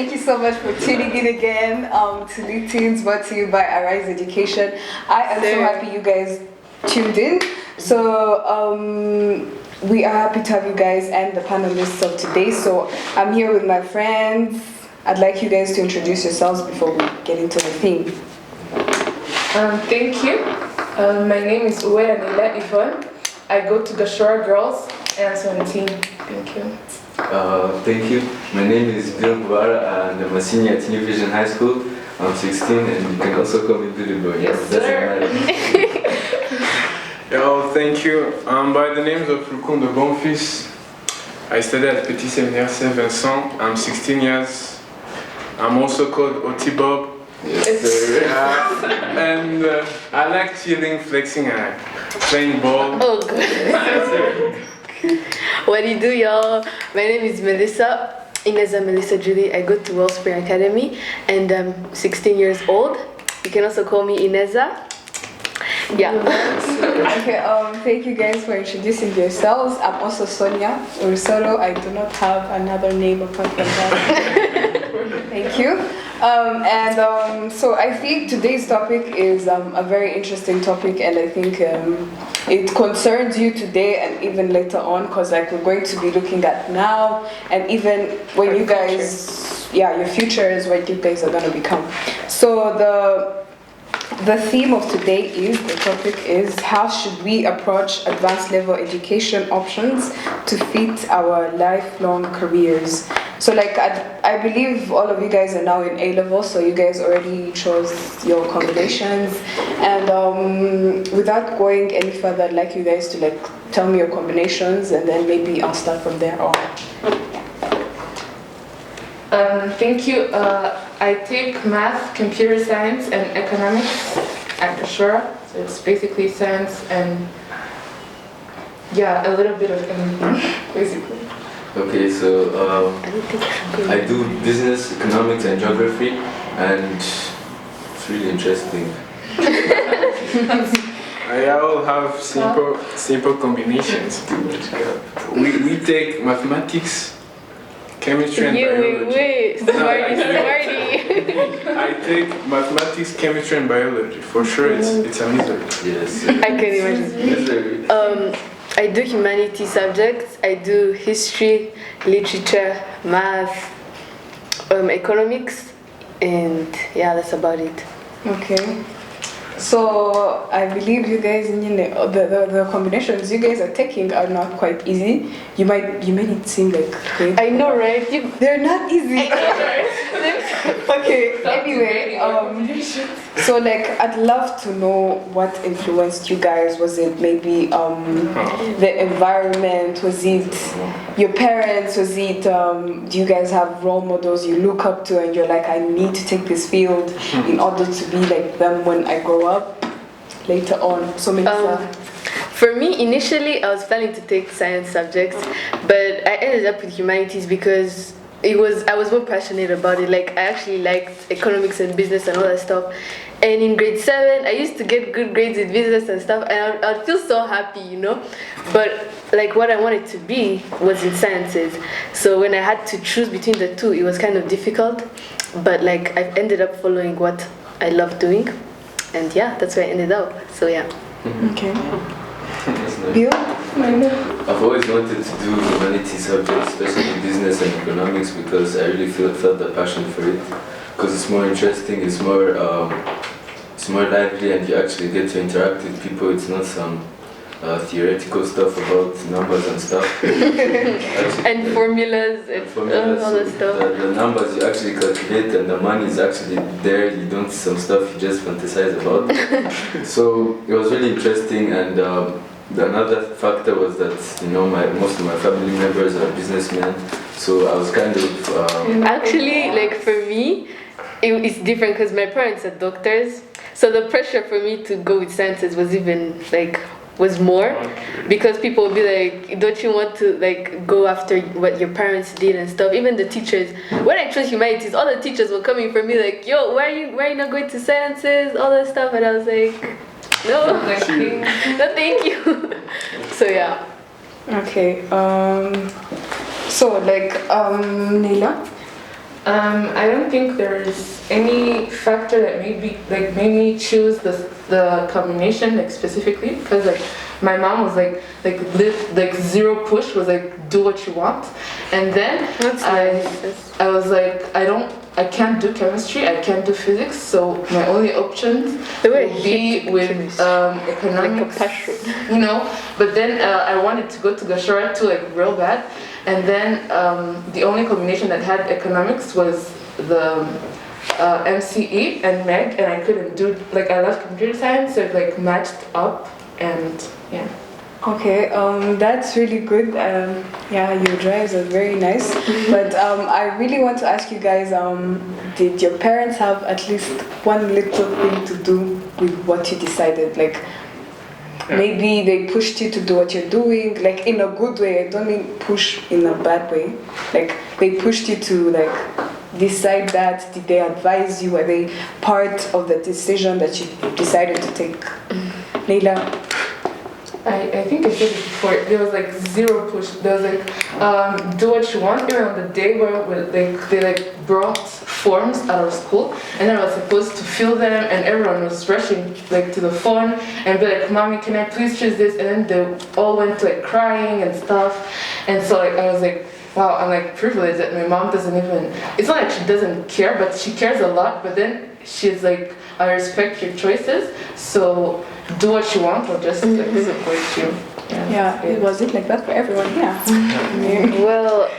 thank you so much for tuning in again to Lit Tunes, brought to you by Arise Education. I am so happy you guys tuned in. So we are happy to have you guys and the panelists of today. So I'm here with my friends. I'd like you guys to introduce yourselves before we get into the theme. Thank you. My name is Uwe Anila Yvonne. I go to Gashora Girls and I'm 17. Thank you. Thank you. My name is Bill Guevara and I'm a senior at New Vision High School. I'm 16 and you can also call me Billy Boy. Yes, sir. Yo, thank you. By the names of Rukundo Bonfils, I study at Petit Séminaire Saint-Vincent. I'm 16 years. I'm also called Oti Bob. Yes, sir. And I like chilling, flexing, and playing ball. Oh, good. What do you do, y'all? My name is Melissa, Ineza Melissa Julie. I go to Wellspring Academy and I'm 16 years old. You can also call me Ineza. Yeah. Okay, thank you guys for introducing yourselves. I'm also Sonia Ursolo. I do not have another name apart from that. Thank you. So I think today's topic is a very interesting topic, and I think it concerns you today and even later on, because like we're going to be looking at now and even when you guys, your future is what you guys are going to become. So the theme of today the topic is how should we approach advanced level education options to fit our lifelong careers. So like I believe all of you guys are now in A-level, so you guys already chose your combinations, and without going any further, I'd like you guys to like tell me your combinations and then maybe I'll start from there on. Thank you. I take math, computer science, and economics at Gashora. So it's basically science and a little bit of everything, basically. Okay, so I do business, economics, and geography, and it's really interesting. I all have simple combinations. We take mathematics, chemistry, and biology. Smarty. I take mathematics, chemistry, and biology. For sure, it's a misery. Yes. I can imagine. Misery. I do humanities subjects. I do history, literature, math, economics, and that's about it. Okay. So I believe you guys, the combinations you guys are taking are not quite easy. You made it seem like great. I know, right? They're not easy. Okay. Anyway, so like I'd love to know what influenced you guys. Was it maybe the environment? Was it your parents? Was it do you guys have role models you look up to and you're like, I need to take this field in order to be like them when I grow up later on? So many stuff. For me, initially, I was planning to take science subjects, but I ended up with humanities because I was more passionate about it. Like, I actually liked economics and business and all that stuff. And in grade 7, I used to get good grades in business and stuff, and I'd feel so happy, But like what I wanted to be was in sciences. So when I had to choose between the two, it was kind of difficult. But like I ended up following what I love doing, and that's where I ended up. So Okay. That's nice. Bill? I've always wanted to do humanities subjects, especially business and economics, because I really felt the passion for it. Because it's more interesting, it's more lively, and you actually get to interact with people. It's not some theoretical stuff about numbers and stuff. and formulas and all that stuff. The numbers you actually calculate and the money is actually there. You don't some stuff you just fantasize about. So it was really interesting, and another factor was that most of my family members are businessmen. So I was kind of actually like for me, it's different because my parents are doctors. So the pressure for me to go with sciences was more, because people would be like, don't you want to like go after what your parents did and stuff. Even the teachers, when I chose humanities, all the teachers were coming for me like, yo, why are you not going to sciences, all that stuff, and I was like, no, no thank you. So okay, so like Neila. I don't think there's any factor that made me choose the combination like specifically, because like my mom was like zero push, was like do what you want, and then That's nice. I was like I can't do chemistry, I can't do physics, so my only options The way would be with like a economics, passion. you know. But then I wanted to go to Gashora too, like real bad. And then the only combination that had economics was the MCE and MEG, and I couldn't do, like I love computer science, so it like matched up, and yeah. Okay, that's really good. Yeah, your drives are very nice. But I really want to ask you guys, did your parents have at least one little thing to do with what you decided? Like, maybe they pushed you to do what you're doing, like in a good way. I don't mean push in a bad way. Like, they pushed you to like decide that. Did they advise you? Were they part of the decision that you decided to take? Leila? I think I said it before. There was like zero push. There was like do what you want. Even on the day where they like brought forms out of school, and then I was supposed to fill them, and everyone was rushing like to the phone and be like, "Mommy, can I please choose this?" And then they all went like crying and stuff. And so like I was like, wow, I'm like privileged that my mom doesn't even. It's not like she doesn't care, but she cares a lot. But then she's like, I respect your choices, so do what you want, or just like support you. Yeah, it was it like that for everyone? Yeah. Well,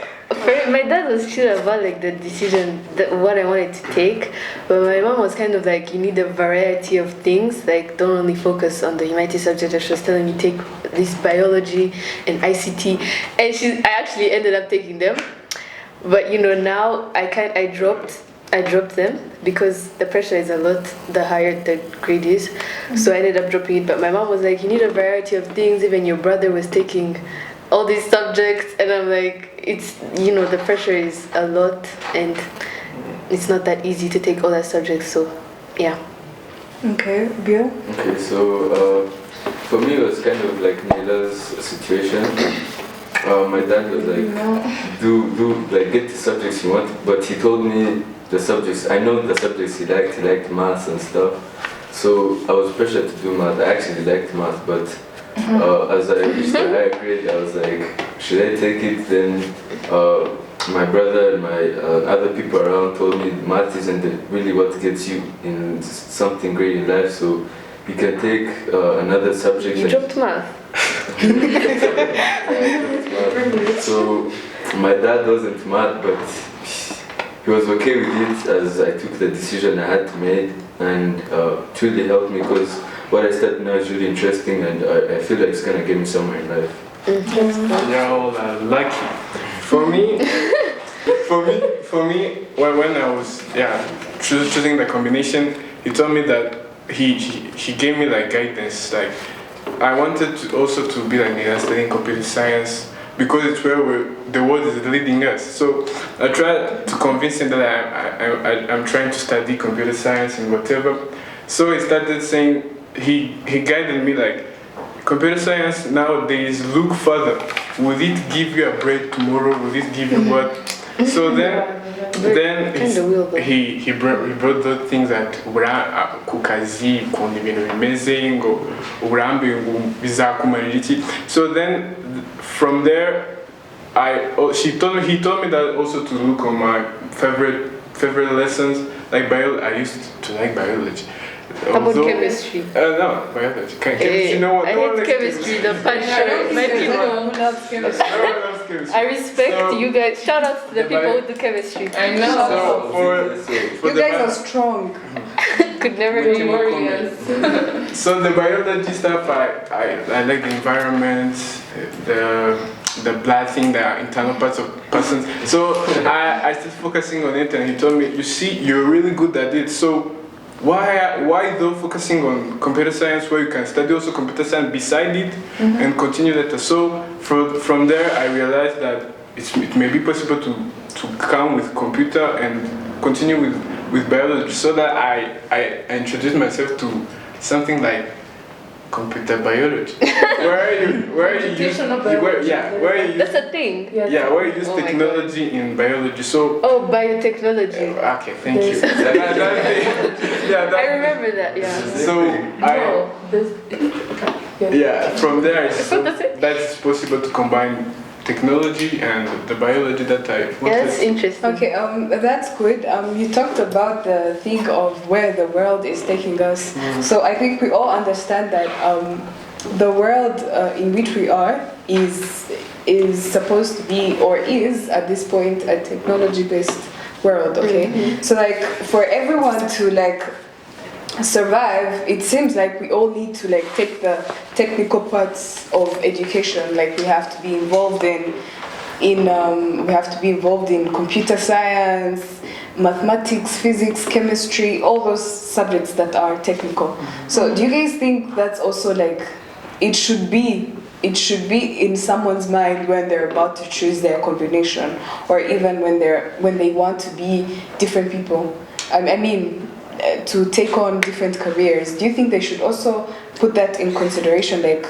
my dad was chill about like the decision, what I wanted to take, but my mom was kind of like, you need a variety of things, like don't only focus on the humanities subject. She was telling me take this biology and ICT, and I actually ended up taking them, but you know now I dropped them because the pressure is a lot the higher the grade is. So I ended up dropping it. But my mom was like, you need a variety of things. Even your brother was taking all these subjects, and I'm like, it's, you know, the pressure is a lot, and it's not that easy to take all that subjects. So yeah. Okay, Bill? Okay, so for me it was kind of like Naila's situation. My dad was like, like get the subjects you want, but he told me the subjects, I know the subjects he liked maths and stuff, so I was pressured to do math. I actually liked math, but as I reached a higher grade, I was like, should I take it? Then my brother and my other people around told me math isn't really what gets you in something great in life, so you can take another subject. You dropped math. So my dad wasn't mad, but he was okay with it as I took the decision I had to make, and it really helped me because what I started now is really interesting, and I feel like it's gonna get me somewhere in life. You're all lucky. For me, when I was choosing the combination, he told me that he gave me like guidance. Like I wanted to also to be like studying computer science because it's where the world is leading us. So I tried to convince him that I'm trying to study computer science and whatever. So he started saying, he guided me like, computer science nowadays, look further. Will it give you a break tomorrow? Will it give you what? So then he brought those things that kukazi kundi ibintu bimeze ngo uburambe bizakumarira iki. So then from there he told me that also to look on my favorite lessons like biology. I used to like biology. How about chemistry? No, biology. Chemistry, no one. I hate chemistry, the passion. My people. loves chemistry. Everyone loves chemistry. I respect So, you guys. Shout out to the people who do chemistry. I know. So You guys are strong. Could never We're do. warriors. So the biology stuff, I like the environment, the blood thing, the internal parts of persons. So I started focusing on it, and he told me, you see, you're really good at it. So why though focusing on computer science where you can study also computer science beside it and continue that? So from there I realized that it may be possible to come with computer and continue with biology, so that I introduced myself to something like computer biology, where you use Computational biology. where you That's a thing. where you use Oh my technology in biology. So Oh, biotechnology. okay, thank you. There's- I remember that. Yeah. So No, this, yeah, from there That's it. that's possible to combine technology and the biology that I Yeah, wanted. that's interesting. Okay, that's good. You talked about the thing of where the world is taking us. So I think we all understand that the world in which we are is supposed to be or is at this point a technology-based world. Okay, so like for everyone to like survive, it seems like we all need to like take the technical parts of education. Like we have to be involved in we have to be involved in computer science, mathematics, physics, chemistry, all those subjects that are technical. So do you guys think that's also like it should be in someone's mind when they're about to choose their combination, or even when they want to be different people? I mean, to take on different careers. Do you think they should also put that in consideration, like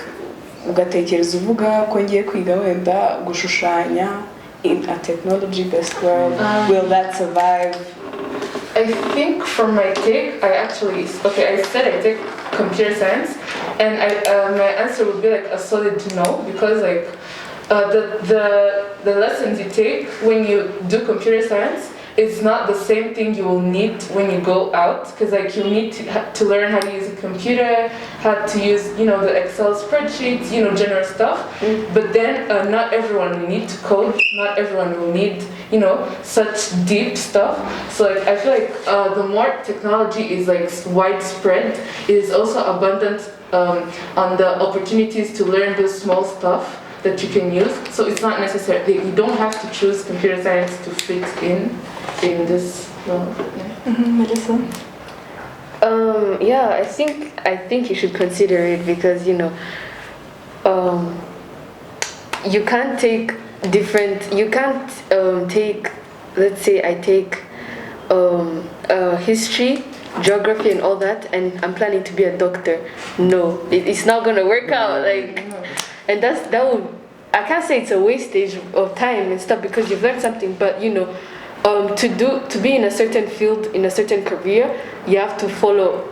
ugatekereza uvuga ko ngiye kwiga wenda gushushanya in a technology based world, will that survive? I think for my take, I said I take computer science, and my answer would be like a solid no, because like the lessons you take when you do computer science, it's not the same thing you will need when you go out, because like you need to learn how to use a computer, how to use the Excel spreadsheets, general stuff. But then not everyone will need to code, not everyone will need such deep stuff. So like I feel like the more technology is like widespread, it is also abundant on the opportunities to learn those small stuff that you can use. So it's not necessarily, you don't have to choose computer science to fit in this world. Yeah. Melissa? Yeah, I think you should consider it, because you can't take take, let's say I take history, geography and all that, and I'm planning to be a doctor. No, it's not gonna work out. Like, and that would, I can't say it's a wastage of time and stuff, because you've learned something, but to be in a certain field, in a certain career, you have to follow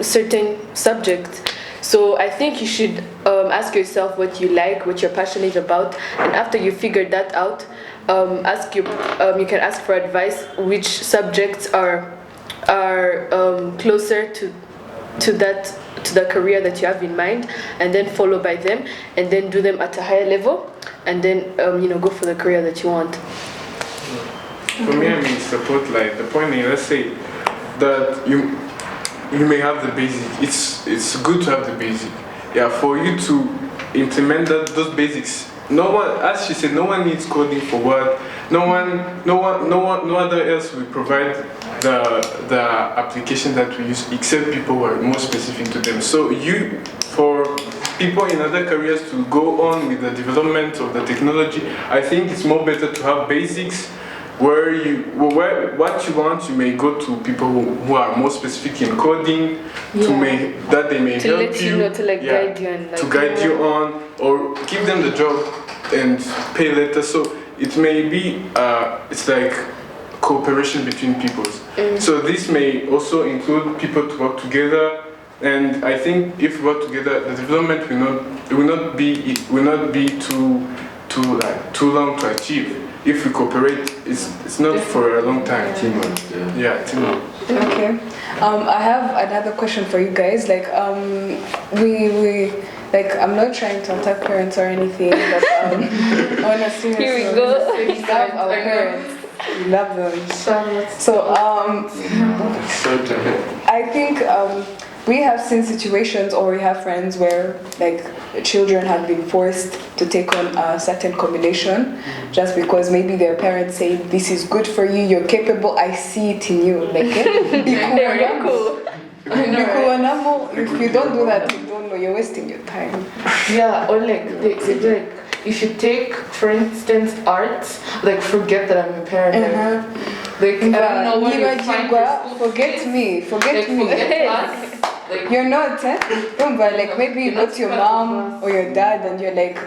certain subjects. So I think you should ask yourself what you like, what you're passionate about, and after you figure that out, you can ask for advice which subjects are closer to the career that you have in mind, and then follow by them, and then do them at a higher level, and then go for the career that you want. For me, I mean support, like the point is, let's say that you may have the basic. It's good to have the basic. Yeah, for you to implement those basics. No one, as she said, no one needs coding for what. No other else will provide the application that we use, except people who are more specific to them. So for people in other careers to go on with the development of the technology, I think it's more better to have basics. What you want, you may go to people who are more specific in coding, that they may to help let you know, to like guide you and like, to guide you on, or give them the job and pay later. So it may be it's like cooperation between peoples. So this may also include people to work together. And I think if we work together, the development will not be too long to achieve. If we cooperate, it's not for a long time. Teamwork, Yeah, teamwork. Okay. I have another question for you guys. Like, we like, I'm not trying to attack parents or anything, but on a serious Here we note, go. we love our parents. We love them. So, So I think we have seen situations, or we have friends where like children have been forced to take on a certain combination just because maybe their parents say this is good for you, you're capable, I see it in you. Like, if you don't do that, you don't know, you're wasting your time. Yeah, or like if you take, for instance, art, like forget that I'm a parent. Like I don't know where you find your school forget me. Forget us. Like, You're not, eh? Remember, like maybe you You're go not to your part of mom us. or your dad and you're like,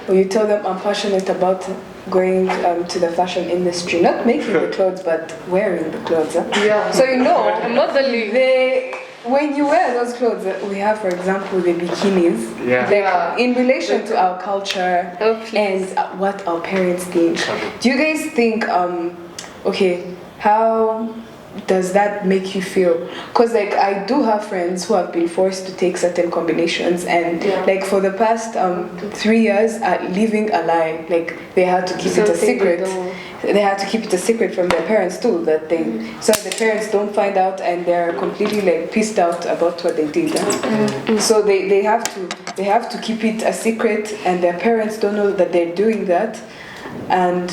or you tell them I'm passionate about going to the fashion industry, not making the clothes, but wearing the clothes. Eh? yeah. So you know, Modeling. when you wear those clothes, we have, for example, the bikinis. Yeah. Yeah. In relation to our culture Oh, please. and what our parents think, do you guys think, okay, how does that make you feel? Because like I do have friends who have been forced to take certain combinations, and Yeah. like for the past 3 years, living a lie, like they had to keep it a Something they secret. don't- They had to keep it a secret from their parents too, that they, so the parents don't find out and they're completely like pissed out about what they did. So they have to keep it a secret, and their parents don't know that they're doing that. And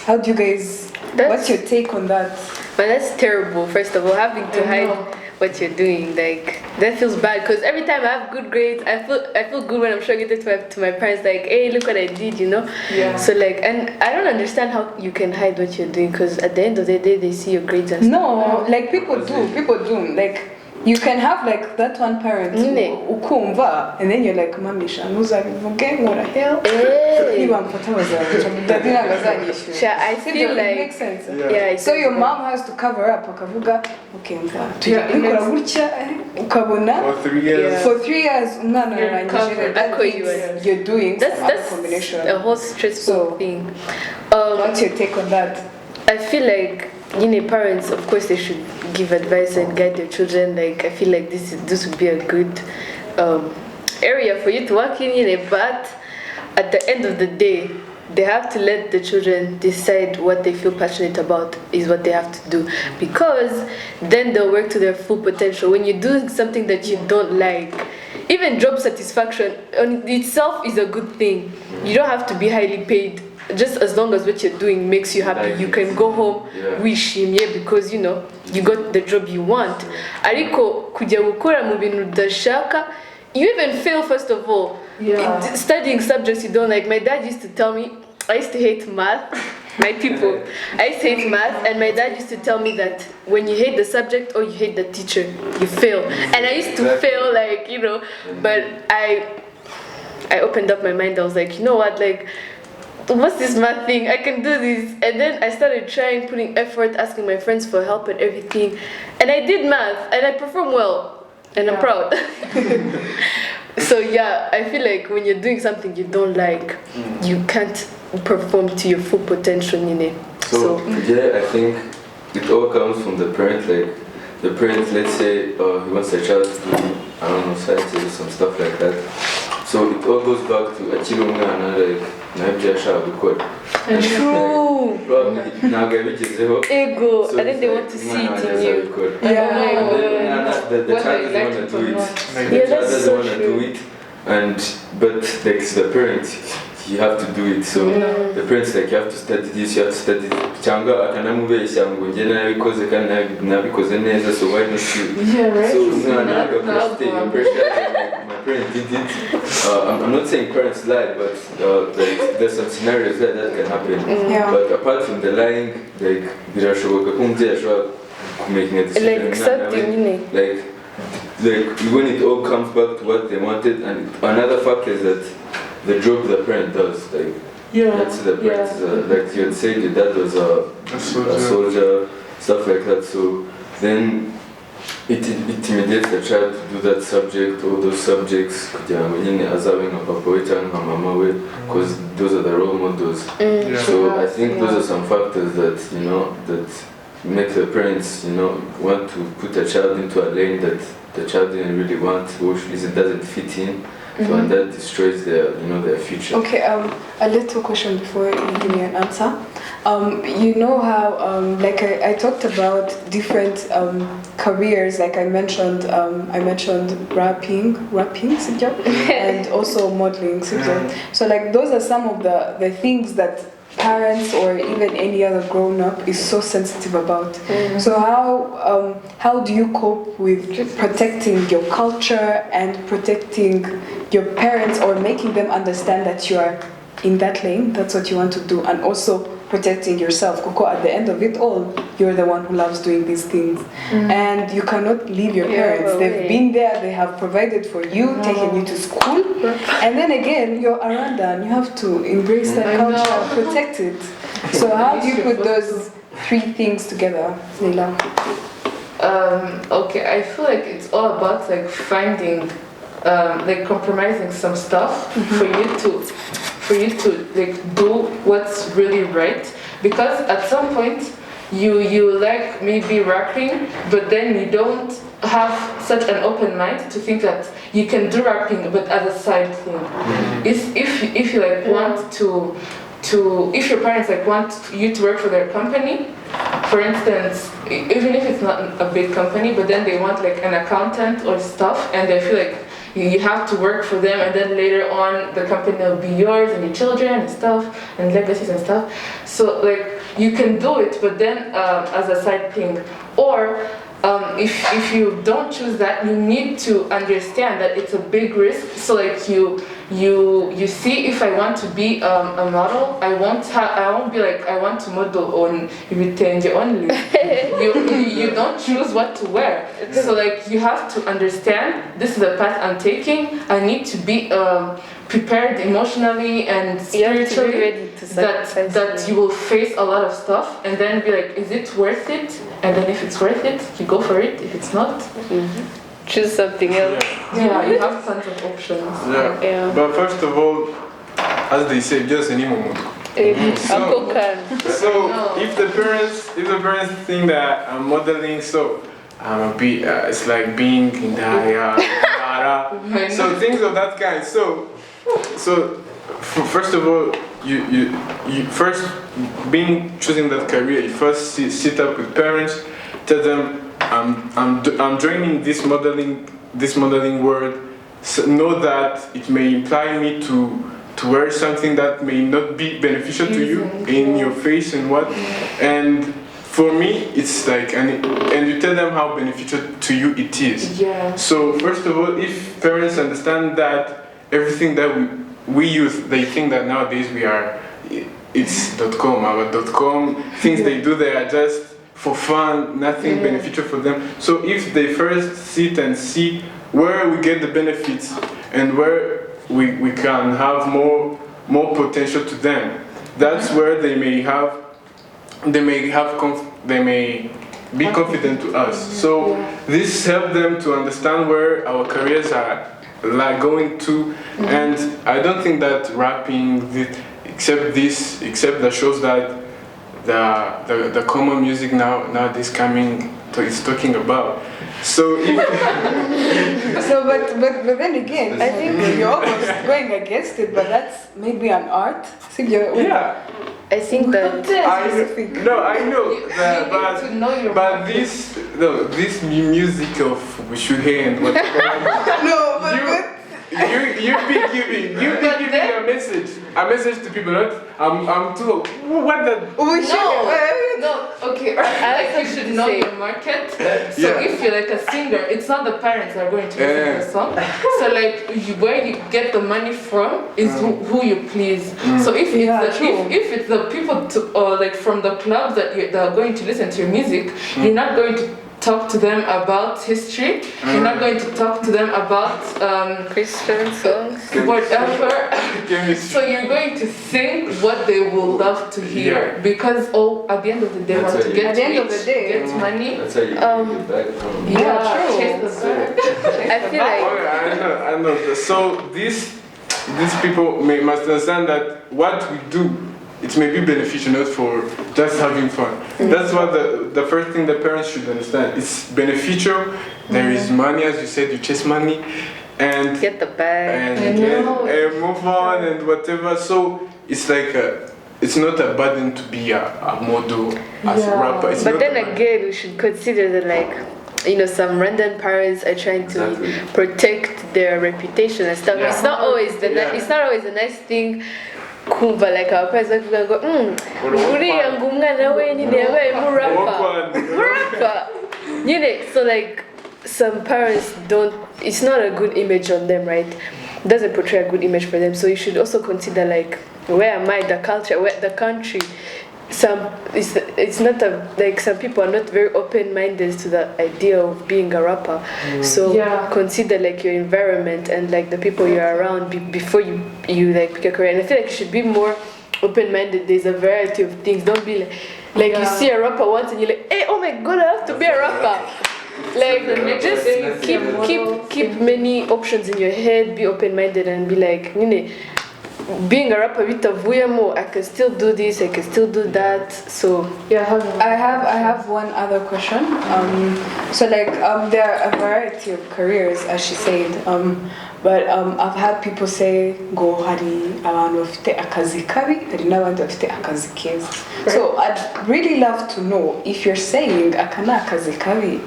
how do you guys? What's your take on that? But that's terrible. First of all, having to I hide know. what you're doing, like that feels bad. Because every time I have good grades, I feel good when I'm showing it to my parents. Like, hey, look what I did, you know. Yeah. So like, and I don't understand how you can hide what you're doing. Because at the end of the day, they see your grades and stuff. No, like people do. Like you can have like that one parent ukumva, and then you're like, mami shanuza bivuge what the hell? Hey. Niba mfata bazanyishyura. Sha, I feel It like makes sense. yeah. it So your does. mom has to cover up akavuga okay mva tujya Yeah, it kubikora makes- gutya ukabona For 3 years. Yeah. for 3 years umwana You're ararangije covered. that Ako means you you're doing some other That's combination. a whole stressful So- thing. What's your take on that? I feel like parents, of course, they should give advice and guide their children. Like I feel like this would be a good area for you to work in, but at the end of the day, they have to let the children decide what they feel passionate about is what they have to do, because then they'll work to their full potential. When you're doing something that you don't like, even job satisfaction on itself is a good thing. You don't have to be highly paid. Just as long as what you're doing makes you happy, you can go home Yeah. wishimye because you got the job you want. Ariko kujya gukora mu bintu udashaka, you even fail first of all. Yeah. Studying subjects you don't like. My dad used to tell me, I used to hate math. My people, I used to hate math, and my dad used to tell me that when you hate the subject or you hate the teacher, you fail. And I used to fail, like but I opened up my mind. I was like, you know what, like, what's this math thing? I can do this. And then I started trying, putting effort, asking my friends for help and everything. And I did math, and I performed well, and I'm proud. So yeah, I feel like when you're doing something you don't like, you can't perform to your full potential, So yeah, I think it all comes from the parent. Like the parent, let's say he wants a child to do, I don't know, sciences or some stuff like that. So it all goes back to akiri umwana, like nabyo yashaka gukora. True. Probably ntabwo yabigezeho. Ego, So and then it's they like, want to see umwana it in you. azabikora. Yeah. And then the Whether child you doesn't like want it to or do it. not. The Yeah, child that's doesn't so want to true. do it, but like the parent, you have to do it. So the parents like you have to study this, you have to study cyangwa akanamubeshya ngo njye nabikoze kandi nabikoze neza, so why not you? Yeah, right? So umwana Not- agakoze your pressure, like my parent did it. I'm not saying parents lie, but like there's some scenarios that can happen. Yeah. But apart from the lying, like birashoboka ko umubyeyi ashobora making a decision. Like accepting, Like when it all comes back to what they wanted, and another factor is that the job the parent does. Like let's say the parent is like you had said, your dad was a soldier, stuff like that. So then it intimidates the child to do that subject or those subjects kugira ngo nyine azabe nka papa we cyangwa nka mama we, because those are the role models. So I think those are some factors that that make the parents want to put a child into a lane that the child didn't really want, or it doesn't fit in. So and that destroys their their future. Okay, a little question before you give me an answer. You know how, like I talked about different careers, like I mentioned rapping, sibyo? And also modeling, sibyo? So like those are some of the things that parents or even any other grown-up is so sensitive about. So how do you cope with protecting your culture and protecting your parents, or making them understand that you are in that lane, that's what you want to do, and also protecting yourself. Kuko, at the end of it all, you're the one who loves doing these things. And you cannot leave your parents. They've been there, they have provided for you, taken you to school. And then again, you're around them. You have to embrace that culture, protect it. So how do you put those three things together, Leila? Okay, I feel like it's all about like finding, like compromising some stuff for you to like do what's really right. Because at some point you like maybe rapping, but then you don't have such an open mind to think that you can do rapping but as a side thing. If you like want to if your parents like want you to work for their company, for instance, even if it's not a big company, but then they want like an accountant or stuff, and they feel like you have to work for them, and then later on the company will be yours and your children and stuff and legacies and stuff. So like you can do it, but then as a side thing. Or if you don't choose that, you need to understand that it's a big risk. So like you see, if I want to be a model, I won't be like I want to model on ibitenge only. you don't choose what to wear. So like you have to understand, this is the path I'm taking. I need to be prepared emotionally and spiritually that you will face a lot of stuff, and then be like, is it worth it? And then if it's worth it, you go for it. If it's not, choose something else. yeah, you have tons of options. Yeah. But first of all, as they say, just any moment. So if the parents think that I'm modeling, so I'm a bit, it's like being in the so things of that kind. So first of all, you first choosing that career, you first sit up with parents, tell them I'm joining this modeling world. So know that it may imply me to wear something that may not be beneficial to you in your face and what. And for me, it's like, and you tell them how beneficial to you it is. Yeah. So first of all, if parents understand that everything that we use, they think that nowadays it's .com, our .com, things they do, they are just for fun, nothing beneficial for them. So if they first sit and see where we get the benefits and where we can have more potential to them, that's where they may be confident to us. So this helps them to understand where our careers are like going to, and I don't think that rapping, except that shows that the common music nowadays is talking about. So but then again, I think you're almost going against it, but that's maybe an art. So I think that I know that, but this music of Shuhei and what you've been giving a message to people. Not I'm too what the no, okay. I think you should know your market. So if you're like a singer, it's not the parents that are going to listen to the song. So like where you get the money from is who you please. So if it's the people like from the clubs that are going to listen to your music, you're not going to talk to them about history. You're not going to talk to them about Christian songs, whatever. So you're going to sing what they will love to hear, because at the end of the day, want to get get money. That's how you get back from. Chase the bag. I feel like I know. So these people must understand that what we do, it may be beneficial, not for just having fun. That's what the first thing the parents should understand. It's beneficial. There is money, as you said, you chase money and get the bag and move on and whatever. So it's like it's not a burden to be a model as a rapper. But then again, we should consider that some random parents are trying to protect their reputation and stuff. It's not always it's not always a nice thing. Kumva like our parents go uriya ngumwana we nyine yabaye murapper. So like some parents it's not a good image on them, right? It doesn't portray a good image for them. So you should also consider like, where am I, the culture, where the country it's not like some people are not very open-minded to the idea of being a rapper. So Yeah. consider like your environment and like the people you're around before you like pick a career. And I feel like you should be more open-minded. There's a variety of things. Don't be like you Yeah. see a rapper once and you're like, hey, oh my god, I have to be a rapper. Like just keep many options in your head. Be open-minded and be like, being a rapper bitavuyemo, I can still do this, I can still do that. So Yeah, I have one other question. So like there are a variety of careers, as she said. But I've had people say go hari abantu bafite akazi kabi, hari n'abandi bafite akazi keza. So I'd really love to know if you're saying aka ni akazi kabi,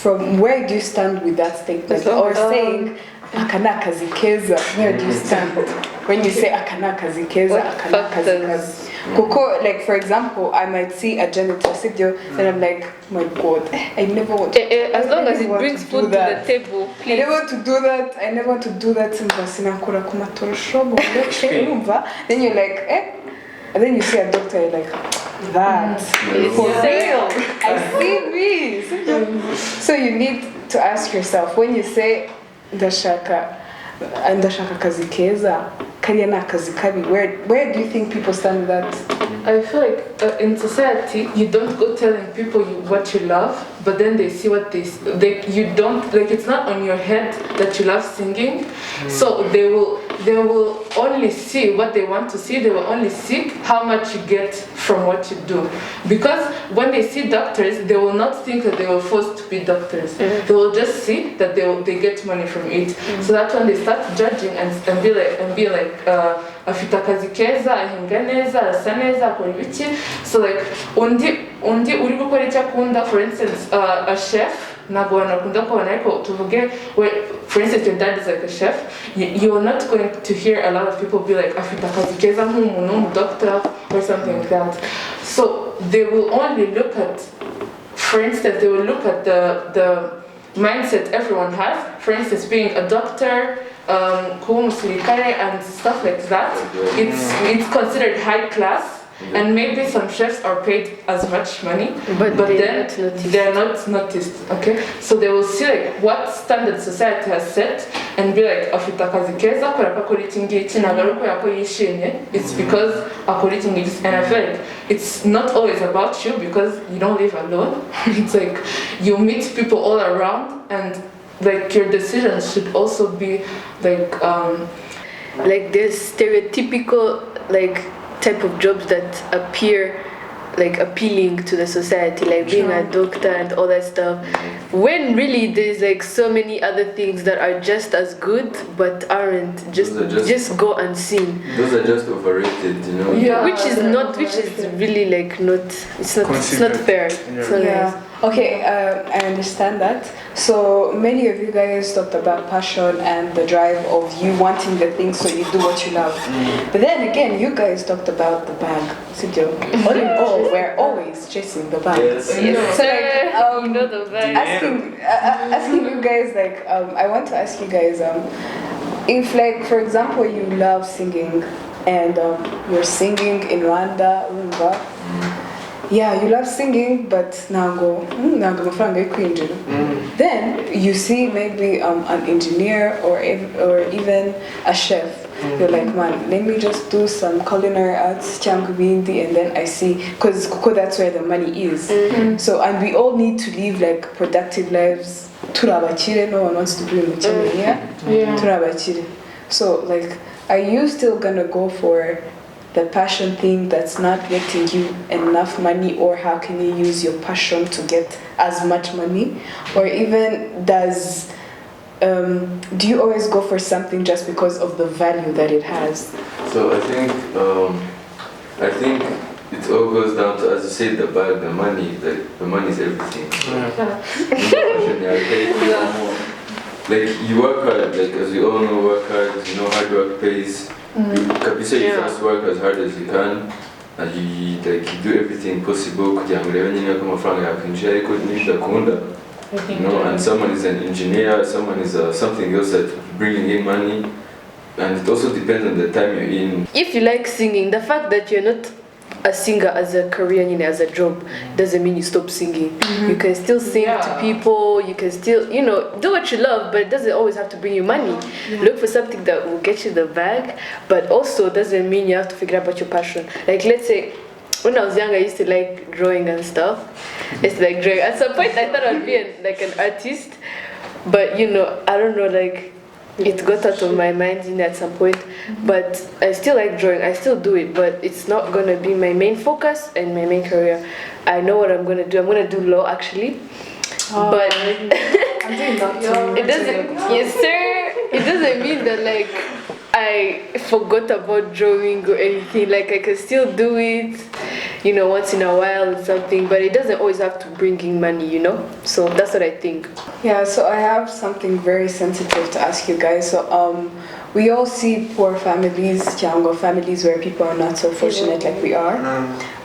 from where do you stand with that statement? Or saying aka ni akazi keza, where do you stand when you say aka ni akazi keza, aka ni akazi kabi? Kuko, like for example, I might see a janitor sit there and I'm like, my god, I never want to. as long as it want brings to food do to that. the table, I please. never want to do that. I never want to do that. Sinakura kumatorosho, then you're like, eh? And then you see a doctor, you're like, that. For real. I see this. So you need to ask yourself, when you say, ndashaka kazi keza, kariya ni akazi kabi, where do you think people stand with that? I feel like in society you don't go telling people what you love, but then they see what you don't like. It's not on your head that you love singing, so they will only see what they want to see. They will only see how much you get from what you do, because when they see doctors, they will not think that they were forced to be doctors. They will just see that they get money from it. So that's when they start judging and be like afite akazi keza, ahinga neza, arasa neza, akora ibiki. So like undi uri gukora icyo akunda, for instance a chef, ntabwo abantu bakunda kubona, ariko tuvuge, for instance your dad is like a chef, you are not going to hear a lot of people be like afite akazi keza nk'umuntu w'umudoctor or something like that. So they will only look at, for instance, they will look at the mindset everyone has. For instance, being a doctor, and stuff like that. It's considered high class, and maybe some chefs are paid as much money, but then they're not noticed. Okay, so they will see like what standard society has set and be like, afite akazi keza, kora akora iki ngiki, nagaruko yako yishimye. It's because akora iki ngiki, and I feel like it's not always about you because you don't live alone. It's like you meet people all around, and like your decisions should also be like there's stereotypical like type of jobs that appear like appealing to the society, like being a doctor and all that stuff, when really there's like so many other things that are just as good but aren't, just go unseen. Those are just overrated, you know. Yeah, which is really like not, it's not fair. It's not nice. Okay, I understand that. So many of you guys talked about passion and the drive of you wanting the thing, so you do what you love. But then again, you guys talked about the bag. All in all, we're always chasing the bag. Yes. So like, You know the vibe. asking you guys, like, I want to ask you guys, if like, for example, you love singing and you're singing in Rwanda, yeah, you love singing, but ntabwo amafaranga yo kwinjira. Then you see maybe an engineer or even a chef. You're like, man, let me just do some culinary arts, cyangwa ibindi, and then I see, because that's where the money is. So, and we all need to live like productive lives. Turabakire, no one wants to be in the yeah? Turabakire. So, like, are you still gonna go for the passion thing that's not getting you enough money, or how can you use your passion to get as much money? Or even do you always go for something just because of the value that it has? So I think it all goes down to, as you said, the bag, the money. The money is everything. Like you work hard, like as we all know, work hard. You know, hard work pays. Kabisa, you first work as hard as you can, and you do everything possible kugira ngo urebe nyine ko amafaranga yakwinjira, ariko nibidakunda, you know, and someone is an engineer, someone is something else that bringing in money, and it also depends on the time you're in. If you like singing, the fact that you're not a singer as a career, as a job, doesn't mean you stop singing. You can still sing to people, you can still, do what you love, but it doesn't always have to bring you money. Look for something that will get you the bag, but also doesn't mean you have to figure out about your passion. Like, let's say, when I was young, I used to like drawing and stuff. It's like drawing. At some point, I thought I'd be an artist, but I don't know, like, it got out of my mind at some point. But I still like drawing. I still do it, but it's not gonna be my main focus and my main career. I know what I'm gonna do. I'm gonna do law actually, but I'm doing that too. it doesn't. Yes, sir. It doesn't mean that like I forgot about drawing or anything. Like I can still do it, once in a while or something. But it doesn't always have to bring in money, So that's what I think. Yeah, so I have something very sensitive to ask you guys. So we all see poor families, younger families where people are not so fortunate like we are.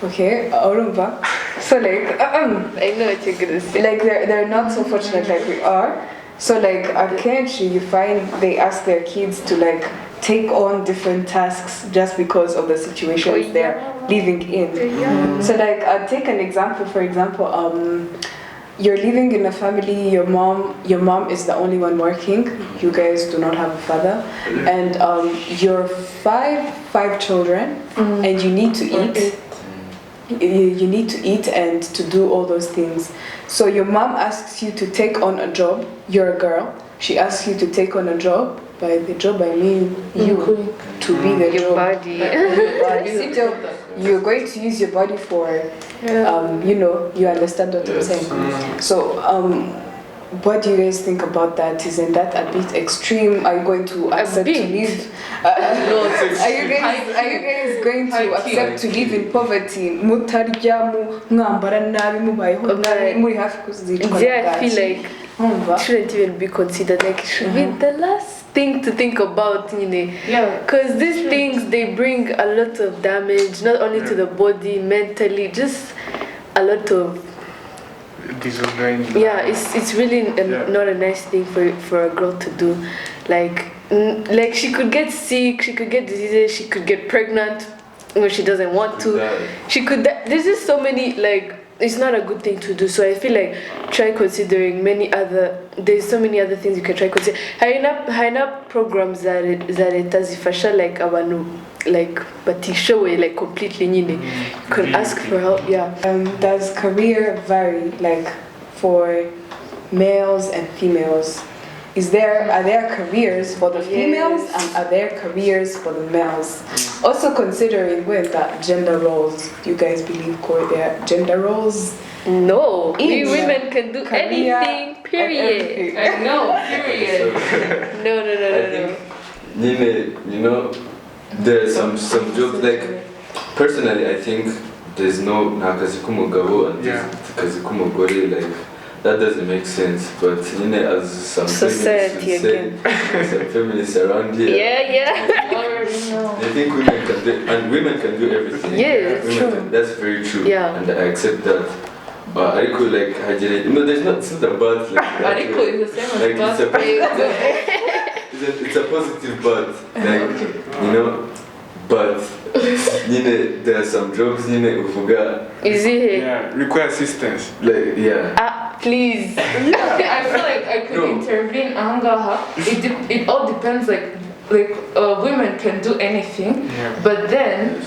Okay, Orumba. So like, I know what you're gonna say. like they're not so fortunate like we are. So like at Kenchi, you find they ask their kids to like take on different tasks just because of the situations they're living in. So like I'll take an example. For example, you're living in a family. Your mom is the only one working. You guys do not have a father, and you're five children, and you need to eat. You need to eat and to do all those things. So your mom asks you to take on a job. You're a girl. She asks you to take on a job. By the job I mean you to be the Your job. body. So you're going to use your body for, you understand what I'm saying. So what do you guys think about that? Isn't that a bit extreme? Are you going to accept to live? Are you guys going to accept to live in poverty? Mutaryamu, mwambara nabi, mubayeho nabi, muri hafi kuzicwa Yeah, I feel like it shouldn't even be considered. Like it should be the last thing to think about, Yeah. Because these things, they bring a lot of damage, not only to the body, mentally, just a lot of. Yeah, it's really not a nice thing for a girl to do. Like she could get sick, she could get diseases, she could get pregnant when she doesn't want to. She could. There's just so many it's not a good thing to do. So I feel like try considering there's so many other things you can try consider. Haina programs that zifasha like abantu like batishowe like completely nyine. You can ask for help. Yeah. Does career vary like for males and females? Are there careers for the females and are there careers for the males? Also considering with that gender roles, do you guys believe there are gender roles? No, we women can do anything, period. I know, period. No. Nime, there are some jobs like personally I think there's no nakazi kumugabo and kazi kumugore like that doesn't make sense, but as some society some feminists around here, they think women can do, and women can do everything. Yeah, it's true. That's very true. Yeah. And I accept that. But I could like there's not it's not a bad like that. Ariko is the same as it's a positive but like but there are some jobs ufuga require assistance like please. I feel like I could intervene. It all depends. Like women can do anything, but then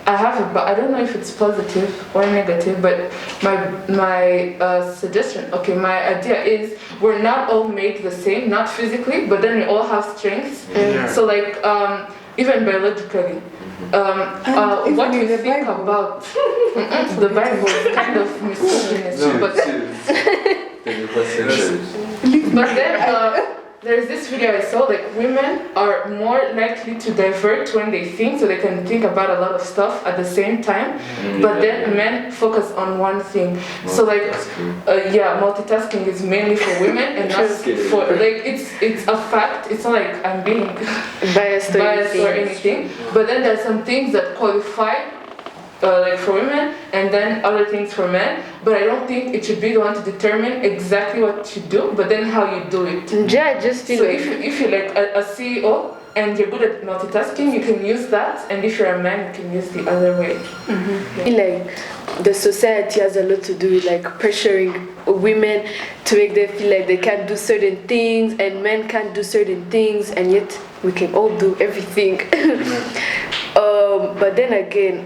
I don't know if it's positive or negative. But my suggestion, my idea is we're not all made the same, not physically, but then we all have strengths. So like even biologically. What you think about the Bible is kind of misogynist, but then there's this video I saw, like women are more likely to divert when they think, so they can think about a lot of stuff at the same time, but then men focus on one thing. So like multitasking is mainly for women and not for like it's a fact. It's not like I'm being biased or anything, but then there's some things that qualify like for women and then other things for men, but I don't think it should be the one to determine exactly what you do, but then how you do it. Yeah, just feel so if you're like a CEO, and you're good at multitasking, you can use that, and if you're a man, you can use the other way. I feel like the society has a lot to do with like pressuring women to make them feel like they can't do certain things and men can't do certain things, and yet we can all do everything. But then again,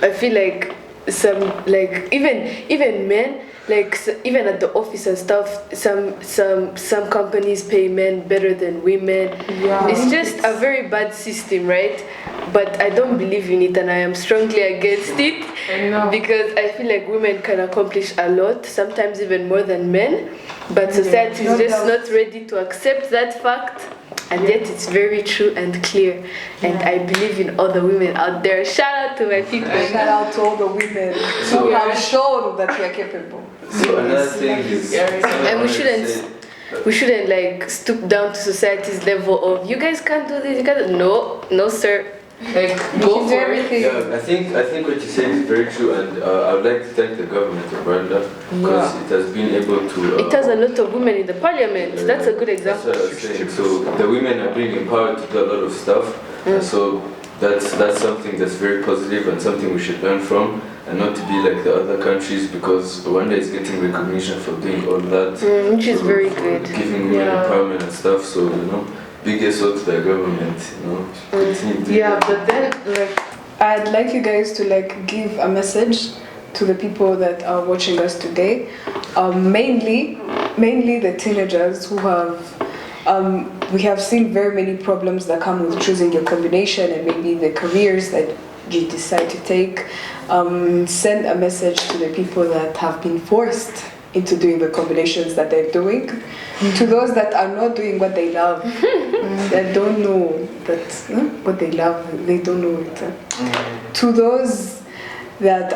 I feel like some like even men, like even at the office and stuff, some companies pay men better than women. Yeah. It's just a very bad system, right? But I don't believe in it and I am strongly against it. I know. Because I feel like women can accomplish a lot, sometimes even more than men, but society is just not ready to accept that fact, and yet it's very true and clear, and I believe in all the women out there. Shout out to my people. Shout out to all the women who have shown that we are capable. So another thing is, And we shouldn't like stoop down to society's level of you guys can't do this, you can't. No sir. Like, We go can do for it. everything. yeah, I think what you said is very true, and I would like to thank the government of Rwanda because it has been able to. It has a lot of women in the parliament. That's a good That's example. what I was saying. So the women are being empowered to do a lot of stuff, and so that's something that's very positive and something we should learn from, and not to be like the other countries, because Rwanda is getting recognition for doing all that, Which is very for good. giving women Yeah. empowerment and stuff. So biggest up to the government, continue doing Yeah, that. but then, like, I'd like you guys to like give a message to the people that are watching us today. Mainly the teenagers who have. We have seen very many problems that come with choosing your combination and maybe the careers that you decide to take. Send a message to the people that have been forced into doing the combinations that they're doing. To those that are not doing what they love, that don't know that what they love, they don't know it. To those that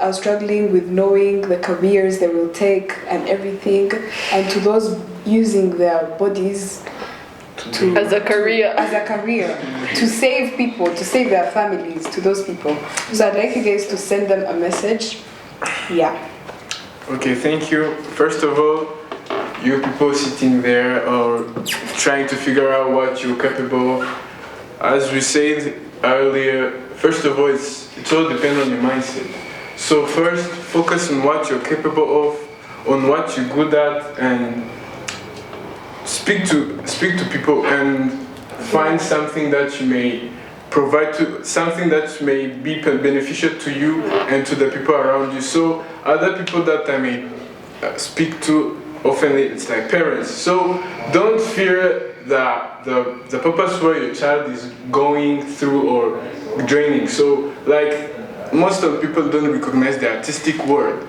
are struggling with knowing the careers they will take and everything, and to those using their bodies As a career. to save people, to save their families, to those people. So I'd like you guys to send them a message. Yeah. Okay, thank you. First of all, you people sitting there or trying to figure out what you're capable of. As we said earlier, first of all, it all depends on your mindset. So first, focus on what you're capable of, on what you're good at, and speak to people and find something that you may provide to something that may be beneficial to you and to the people around you. So other people that I may speak to often it's like parents. So don't fear the purpose where your child is going through or draining. So like most of the people don't recognize the artistic world,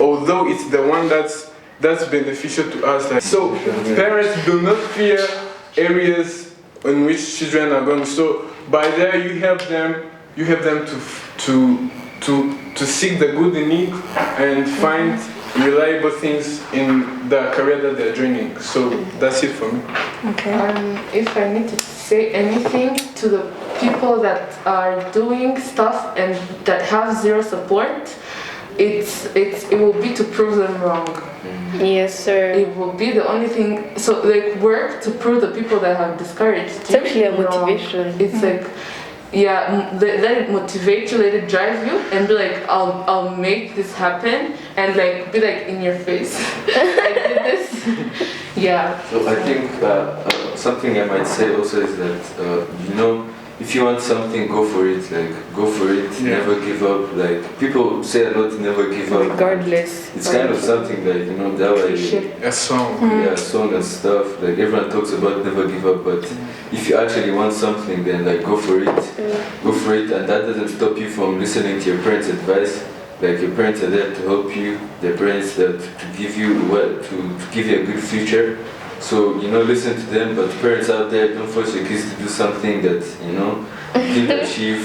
although it's the one that's beneficial to us. Like, so parents do not fear areas in which children are going. So by there you help them to seek the good in it and find reliable things in the career that they're joining. So that's it for me. Okay. if I need to say anything to the people that are doing stuff and that have zero support, it will be to prove them wrong. Yes, sir. It will be the only thing. So like work to prove the people that have discouraged. It's actually a wrong. motivation. It's like, yeah, let it motivate you, let it drive you, and be like, I'll make this happen, and like be like in your face. I did this. Yeah. So I think something I might say also is that if you want something, go for it. Like go for it. Yeah. Never give up. Like people say a lot, never give up. Regardless. It's kind of something that that way. A song. Yeah, song and stuff. Like everyone talks about never give up, but if you actually want something, then like go for it. Go for it, and that doesn't stop you from listening to your parents' advice. Like your parents are there to help you. Their parents that to give you to give you a good future. So listen to them. But parents out there, don't force your kids to do something that you didn't achieve.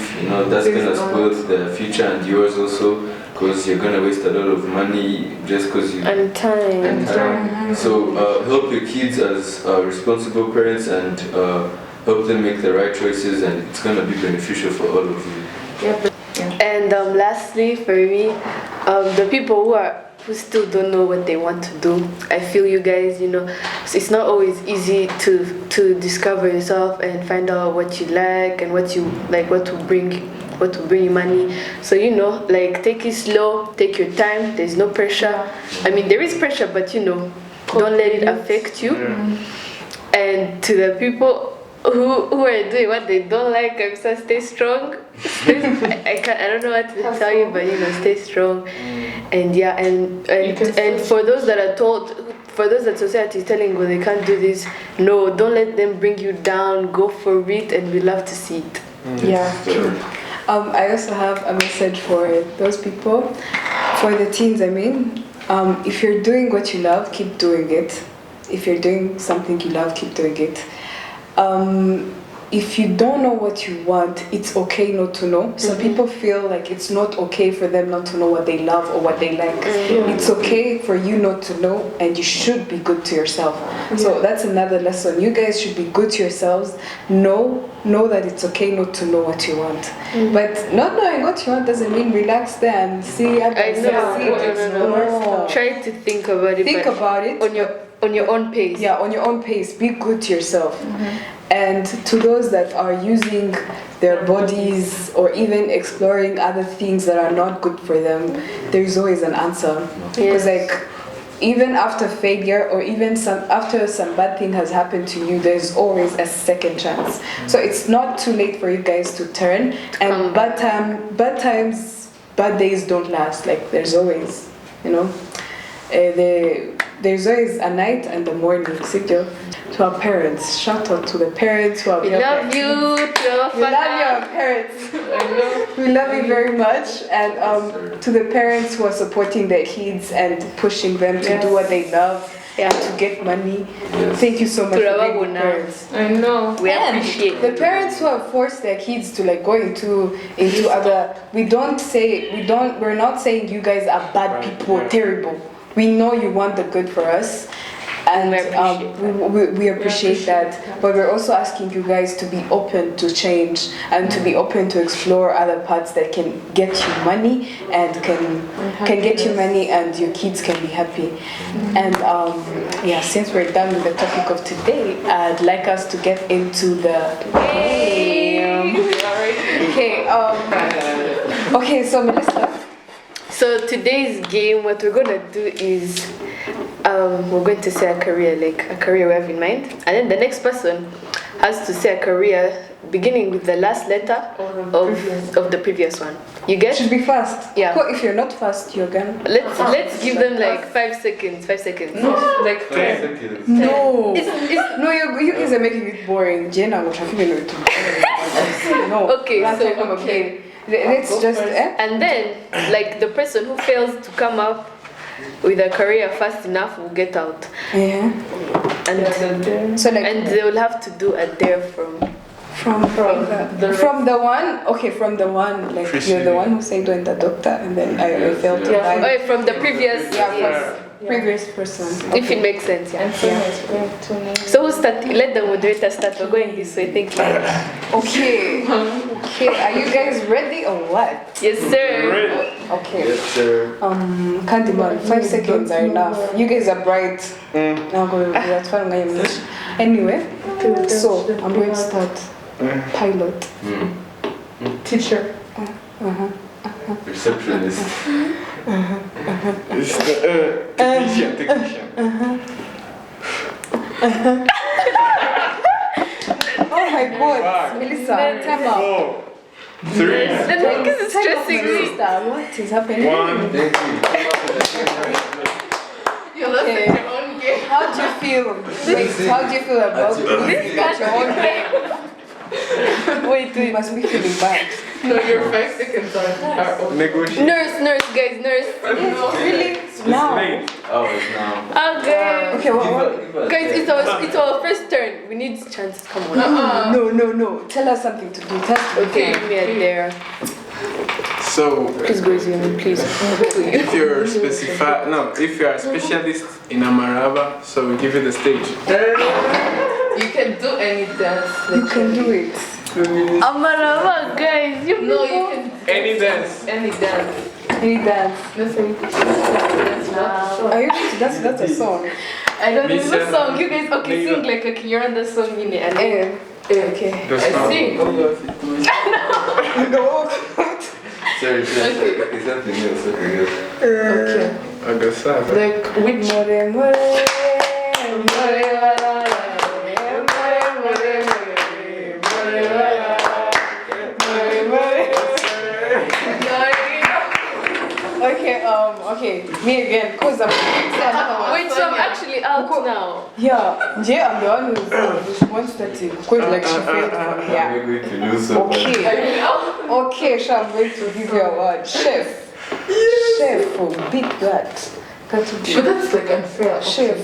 That's gonna spoil their future and yours also, because you're gonna waste a lot of money just because you. And time. And time. So help your kids as responsible parents and help them make the right choices, and it's gonna be beneficial for all of you. Yeah. And lastly, for me, the people who still don't know what they want to do. I feel you guys, it's not always easy to discover yourself and find out what you like and what you like, what will bring you money. So like take it slow, take your time. There's no pressure. I mean, there is pressure, but don't let it affect you. And to the people who are doing what they don't like, I'm saying stay strong. I don't know what to tell you, but stay strong. And and for those that are told, for those that society is telling you they can't do this, no, don't let them bring you down. Go for it, and we love to see it. Yeah, true. I also have a message for those people, for the teens. I mean, if you're doing what you love, keep doing it. If you're doing something you love, keep doing it. If you don't know what you want, it's okay not to know. Some people feel like it's not okay for them not to know what they love or what they like. It's okay for you not to know, and you should be good to yourself. So that's another lesson. You guys should be good to yourselves. Know that it's okay not to know what you want. But not knowing what you want doesn't mean relax there and see others. I know. No. Try to think about it. Think about it on your own pace. Yeah, on your own pace. Be good to yourself. And to those that are using their bodies or even exploring other things that are not good for them, there's always an answer. Because even after failure or even after some bad thing has happened to you, there's always a second chance. So it's not too late for you guys to turn. And bad days don't last. Like there's always, there's always a night and a morning. Sigil, to our parents, shout out to the parents who are We love you, we love your parents. We love you very much, and to the parents who are supporting their kids and pushing them to do what they love and to get money. Thank you so much for being good parents. I know. We appreciate The parents who have forced their kids to go into other. We're not saying you guys are bad people, terrible. We know you want the good for us, and we appreciate that. But we're also asking you guys to be open to change and to be open to explore other paths that can get you money and can get you money, and your kids can be happy. And since we're done with the topic of today, I'd like us to get into the game. Okay, so Melissa. So today's game, what we're gonna do is we're going to say a career we have in mind, and then the next person has to say a career beginning with the last letter of the previous one. You get? Should be fast. Yeah. Well, if you're not fast, you're gonna. Let's give them like 5 seconds. 5 seconds. Like 10 seconds. No. No, you guys are making it boring. Jenna, what have you been doing? No. Okay, okay. Let's just. And then, like the person who fails to come up with a career fast enough will get out. Yeah. And So and they will have to do a dare from the one, like you're the one who said doing the doctor, and then I failed to buy. Oh, from the previous. Previous person. If it makes sense, yeah. So who start? Let the moderator start. We're going this way. Thank you. Okay. Are you guys ready or what? Yes, sir. Okay. Yes, sir. Candyman, 5 seconds are enough. You guys are bright. Anyway, so I'm going to start. Pilot. teacher. Receptionist. It's the technician. Oh my God, Melissa, time out. 4, 3, The niggas is stressing me. What is happening? 1. Thank you. You lost your own game. How do you feel? How do you feel about losing at your own game? Wait. You must be feeling bad. No, your 5 seconds are over. Negotiate. Nurse, guys, nurse. Really? It's Now? late. Oh, it's now. Okay. Okay, what? Guys, it's our first turn. We need chances. Come on. No. Tell us something to do. Tell us. Okay, give me a dare. So, Please go easy on me, please. if you're if you're a specialist in Amaraba, so we give you the stage. You can do any dance. You can do it. Amaraba, guys. No, you can Any dance. any dance. Any dance? That's Are you going to dance? That's a song. I don't know the Listen. song. You guys, okay, Maybe- sing like a Kinyarwanda song in it. And Eh, okay. The I sound. see. Sorry, it's something else. Something else. Okay. Agasa. Like which? More, more, more, okay, me again, cause I'm wait, so I'm actually out now. yeah, Jay, I'm the one who wants that to quit like she failed for me. Yeah. We're going to lose so much. Okay, okay, sure, I'm going to give you a word. Chef. Chef, beat that. That would But be that's like unfair. Okay. chef.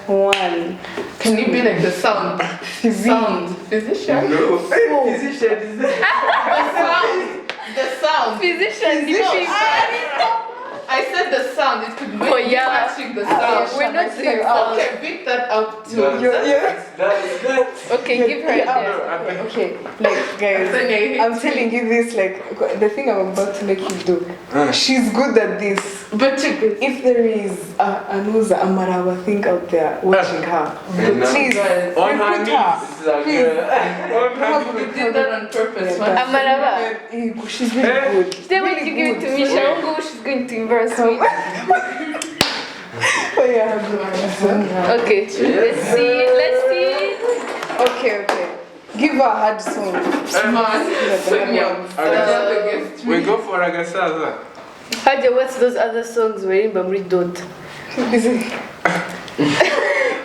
One. Can you be like the sound? Sound. Physician? No, physician is there. The sound. Physician, No, I said the sound. It could be Oh, yeah. matching the sound. we're not saying sound. Okay, beat that out too. That's Okay, give her a dance. Okay, like guys, I'm telling you this, like the thing I'm about to make you do. She's good at this. But check this. If there is Anuza Amarawa thing out there watching her, please Guys, On her recruit knees. her. This is our Please. girl. You did that on purpose. Yeah, man. Amarava. She's really good. Then when you give it to me, Shaungu, she's going to embarrass me. Oh yeah, good. Okay, let's see. Okay, okay. Give her a hard song. We go for Agasa. Haja, what's those other songs we're in Bamri Dot? Is it?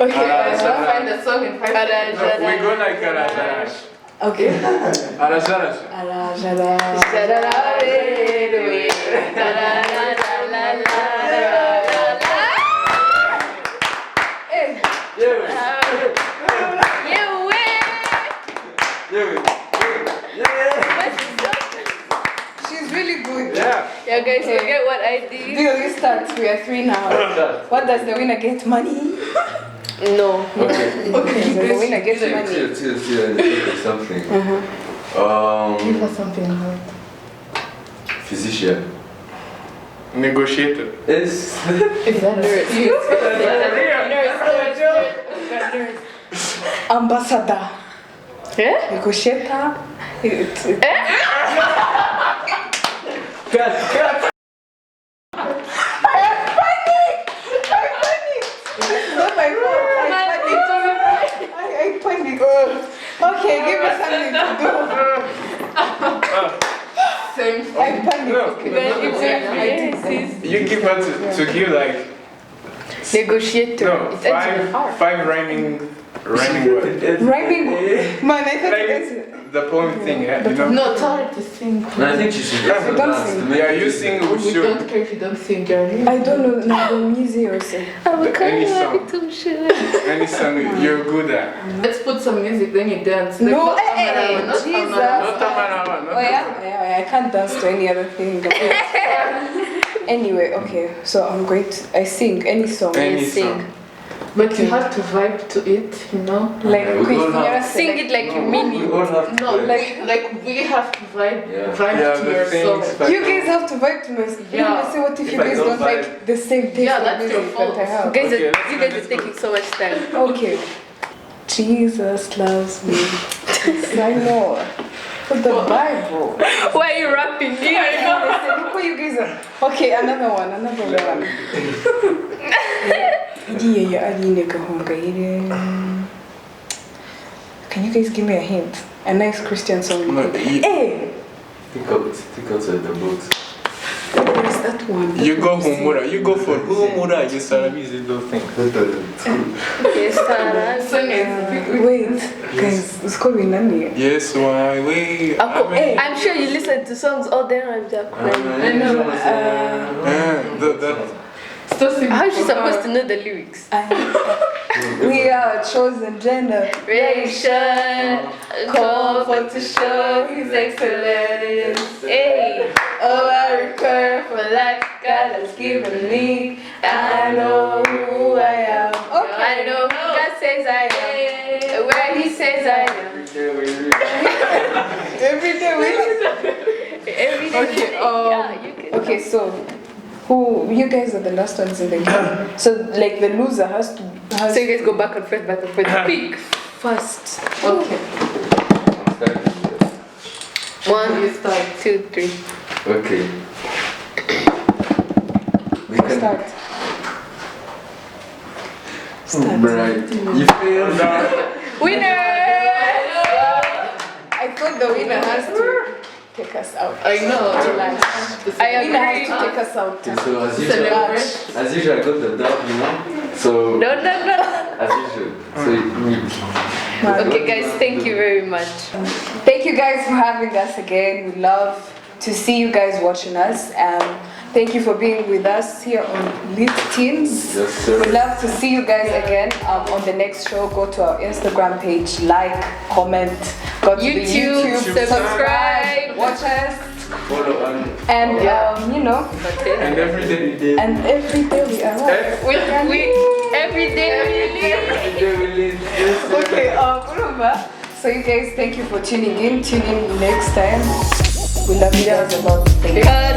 Okay. Find the song in 5 seconds. We go like Arasharash. Okay. Arasharash. She's really good. Yeah. Yeah, guys, forget what I did. Deal, you start. We are 3 now. What does the winner get? Money? No. Okay. Okay, the winner gets money. Chill. Think of something. Give us something hard. Physician. Negotiator. It's Is that Ambassador. Yeah? Negotiator. cut. It's not my fault. I panic. Okay, give me something to do. same I panic. No. You give her to give like Negotiator. no It ends with R. five rhyming words. Rhyming. Man, I thought Like it's. the poem thing, yeah, you know. No, tell her to sing. No, I think she should get some Don't dance sing. to make Yeah, it you easy. sing, we We should. don't care if you don't sing, girl. I don't know the music or something. Any song. Any song you're good at. Let's put some music, then you dance. Like, No, not hey, Amarawa, not Jesus. Amarawa. Not Tamarawa, not Oh yeah? Yeah, I can't dance to any other thing. Anyway, okay, so I'm going to. I sing any song. Any sing. song. But you have to vibe to it, you know? Like, Yeah, we Queen all have- Sierra Sing it like you mean We it. all have to No, play. like we have to vibe, Yeah. vibe Yeah, to the your things, song. but- You guys have to vibe to my. Yeah. Say what if If you I guys don't don't like vibe- the same taste Yeah, of that's your music fault. that I have. Guys, Okay, you let's guys go, are let's go. taking so much time. Okay. Jesus loves me. Yes, I know. But the Bible. Why are you rapping? I know. They say, look what you guys are. Okay, another one. Can you guys give me a hint? A nice Christian song. No, you- Hey! Think outside the box. What is that one? You go Humura. You go for Humura. You Sarabizi those things. Yes, Tara. Song is Wait, guys, it's called Winani. Yes, why we? I'm sure you listen to songs all day on Jack. still singing. How is she supposed to know the lyrics? We are a chosen Generation, call for to show His excellence. Hey, Oh, I recur for life God has given me. I know who I am. I know who God says I am. Where He says I am. Every day we. Every day Okay. Yeah, you can. Okay. So, who you guys are the last ones in the game? So, like the loser has to. So you guys go back and forth, back and forth. Pick first. Okay. One, You start. 2, 3. Okay. We can Start. Right. You failed. Winner! I thought the winner has to take us out. I know. I Winner has agree. to take us out. Okay, so Celebrate. as usual, I got the dub, you know. So No. as usual. So Okay, guys, thank you very much. Thank you guys for having us again. We love to see you guys watching us. Thank you for being with us here on Lit Teens. Yes, sir. We'd love to see you guys again on the next show. Go to our Instagram page, like, comment, go to the YouTube, subscribe, watch us, follow on. and you know, And every day. and every day we are right. We every day we live. Okay, remember. So you guys, thank you for tuning in. Tune in next time. We love you guys a lot. Thank you.